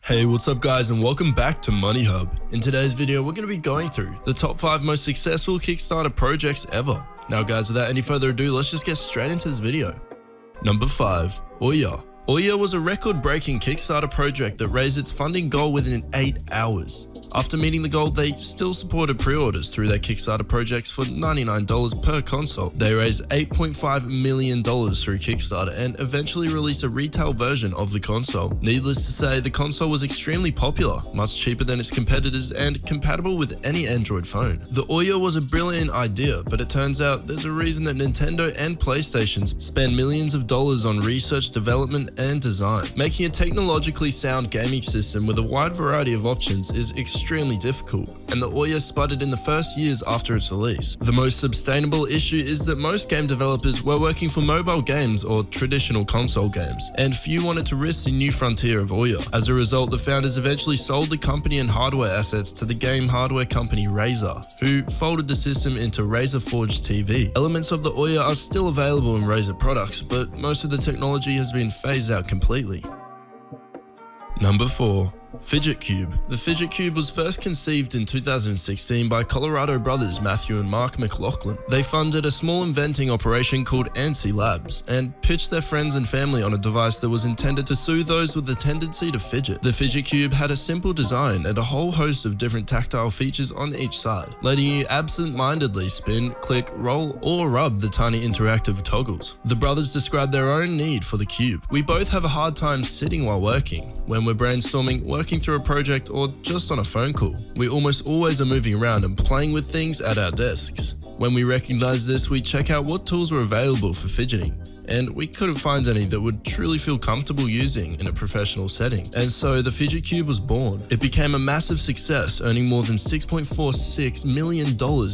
Hey, what's up guys, and welcome back to Money Hub. In today's video, we're going to be going through the top 5 most successful Kickstarter projects ever. Now guys, without any further ado, let's just get straight into this video. Number 5. Ouya. Ouya was a record-breaking Kickstarter project that raised its funding goal within 8 hours. After meeting the goal, they still supported pre-orders through their Kickstarter projects for $99 per console. They raised $8.5 million through Kickstarter and eventually released a retail version of the console. Needless to say, the console was extremely popular, much cheaper than its competitors and compatible with any Android phone. The Ouya was a brilliant idea, but it turns out there's a reason that Nintendo and PlayStation spend millions of dollars on research, development, and design. Making a technologically sound gaming system with a wide variety of options is extremely difficult, and the Ouya sputtered in the first years after its release. The most sustainable issue is that most game developers were working for mobile games or traditional console games, and few wanted to risk the new frontier of Ouya. As a result, the founders eventually sold the company and hardware assets to the game hardware company Razer, who folded the system into Razer Forge TV. Elements of the Ouya are still available in Razer products, but most of the technology has been phased out completely. Number 4. Fidget Cube. The Fidget Cube was first conceived in 2016 by Colorado brothers Matthew and Mark McLaughlin. They funded a small inventing operation called Antsy Labs and pitched their friends and family on a device that was intended to soothe those with a tendency to fidget. The Fidget Cube had a simple design and a whole host of different tactile features on each side, letting you absent-mindedly spin, click, roll, or rub the tiny interactive toggles. The brothers described their own need for the cube. "We both have a hard time sitting while working. When we're brainstorming, working through a project, or just on a phone call. We almost always are moving around and playing with things at our desks. When we recognize this, we check out what tools are available for fidgeting, and we couldn't find any that would truly feel comfortable using in a professional setting. And so the Fidget Cube was born. It became a massive success, earning more than $6.46 million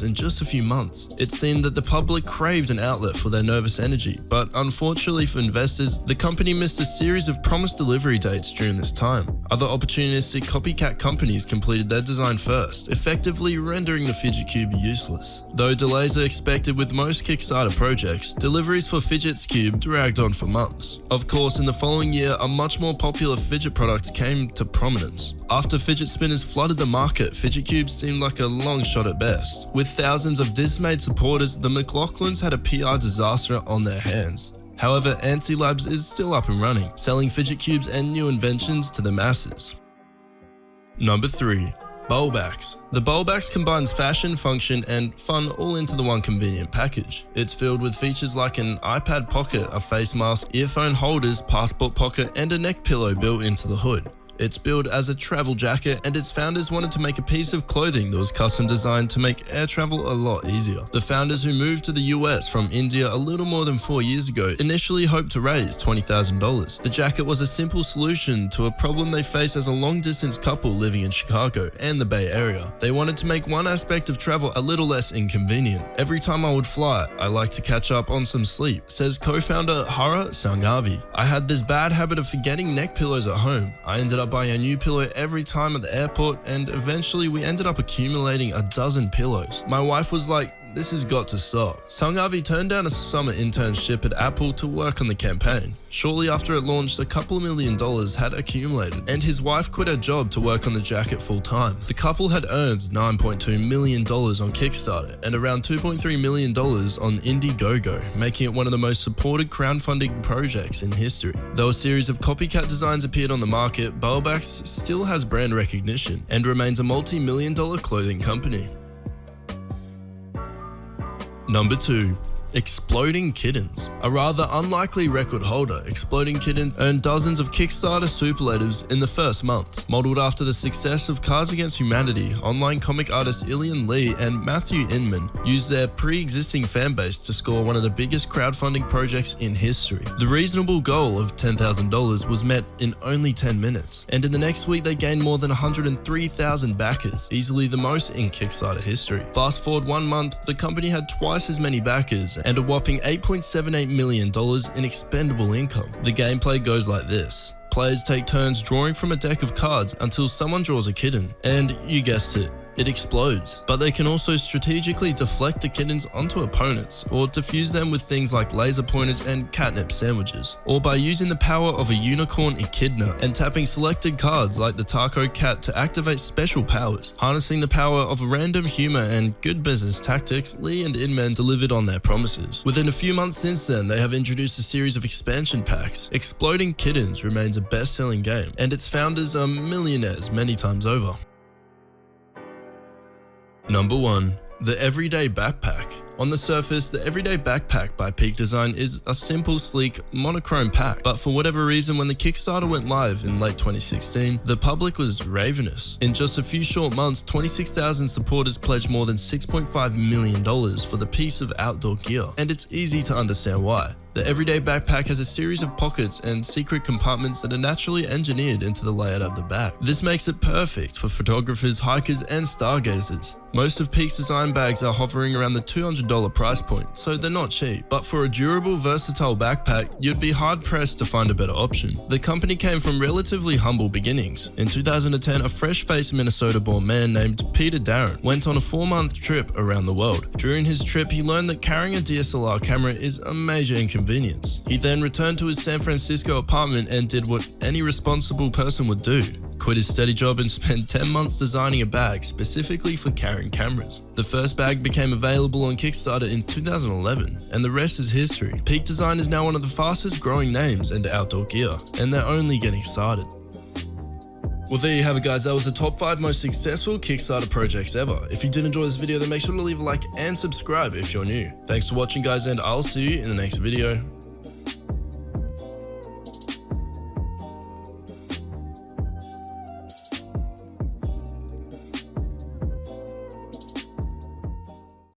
in just a few months. It seemed that the public craved an outlet for their nervous energy, but unfortunately for investors, the company missed a series of promised delivery dates during this time. Other opportunistic copycat companies completed their design first, effectively rendering the Fidget Cube useless. Though delays are expected with most Kickstarter projects, deliveries for Fidget's Cube dragged on for months. Of course, in the following year, a much more popular fidget product came to prominence. After fidget spinners flooded the market, Fidget Cubes seemed like a long shot at best. With thousands of dismayed supporters, the McLaughlins had a PR disaster on their hands. However, Antsy Labs is still up and running, selling Fidget Cubes and new inventions to the masses. Number 3. BauBax. The BauBax combines fashion, function, and fun all into the one convenient package. It's filled with features like an iPad pocket, a face mask, earphone holders, passport pocket, and a neck pillow built into the hood. It's billed as a travel jacket, and its founders wanted to make a piece of clothing that was custom designed to make air travel a lot easier. The founders, who moved to the US from India a little more than 4 years ago, initially hoped to raise $20,000. The jacket was a simple solution to a problem they faced as a long-distance couple living in Chicago and the Bay Area. They wanted to make one aspect of travel a little less inconvenient. "Every time I would fly, I like to catch up on some sleep," says co-founder Hara Sanghavi. "I had this bad habit of forgetting neck pillows at home. I ended up buying a new pillow every time at the airport, and eventually we ended up accumulating a dozen pillows. My wife was like, 'This has got to stop.'" Sanghavi turned down a summer internship at Apple to work on the campaign. Shortly after it launched, a couple of $1 million had accumulated, and his wife quit her job to work on the jacket full-time. The couple had earned $9.2 million on Kickstarter and around $2.3 million on Indiegogo, making it one of the most supported crowdfunding projects in history. Though a series of copycat designs appeared on the market, BauBax still has brand recognition and remains a multi-million-dollar clothing company. Number 2. Exploding Kittens. A rather unlikely record holder, Exploding Kittens earned dozens of Kickstarter superlatives in the first month. Modeled after the success of Cards Against Humanity, online comic artists Ilian Lee and Matthew Inman used their pre-existing fanbase to score one of the biggest crowdfunding projects in history. The reasonable goal of $10,000 was met in only 10 minutes, and in the next week they gained more than 103,000 backers, easily the most in Kickstarter history. Fast forward 1 month, the company had twice as many backers and a whopping $8.78 million in expendable income. The gameplay goes like this. Players take turns drawing from a deck of cards until someone draws a kitten, and you guessed it, it explodes. But they can also strategically deflect the kittens onto opponents, or defuse them with things like laser pointers and catnip sandwiches, or by using the power of a unicorn echidna and tapping selected cards like the taco cat to activate special powers. Harnessing the power of random humor and good business tactics, Lee and Inman delivered on their promises. Within a few months since then, they have introduced a series of expansion packs. Exploding Kittens remains a best-selling game, and its founders are millionaires many times over. Number 1. The Everyday Backpack. On the surface, the Everyday Backpack by Peak Design is a simple, sleek, monochrome pack, but for whatever reason, when the Kickstarter went live in late 2016, the public was ravenous. In just a few short months, 26,000 supporters pledged more than $6.5 million for the piece of outdoor gear, and it's easy to understand why. The Everyday Backpack has a series of pockets and secret compartments that are naturally engineered into the layout of the bag. This makes it perfect for photographers, hikers, and stargazers. Most of Peak's design bags are hovering around the $200 price point, so they're not cheap. But for a durable, versatile backpack, you'd be hard-pressed to find a better option. The company came from relatively humble beginnings. In 2010, a fresh-faced Minnesota-born man named Peter Darren went on a 4-month trip around the world. During his trip, he learned that carrying a DSLR camera is a major inconvenience. He then returned to his San Francisco apartment and did what any responsible person would do: quit his steady job and spent 10 months designing a bag specifically for carrying cameras. The first bag became available on Kickstarter in 2011, and the rest is history. Peak Design is now one of the fastest growing names in outdoor gear, and they're only getting started. Well, there you have it, guys. That was the top 5 most successful Kickstarter projects ever. If you did enjoy this video, then make sure to leave a like and subscribe if you're new. Thanks for watching, guys, and I'll see you in the next video.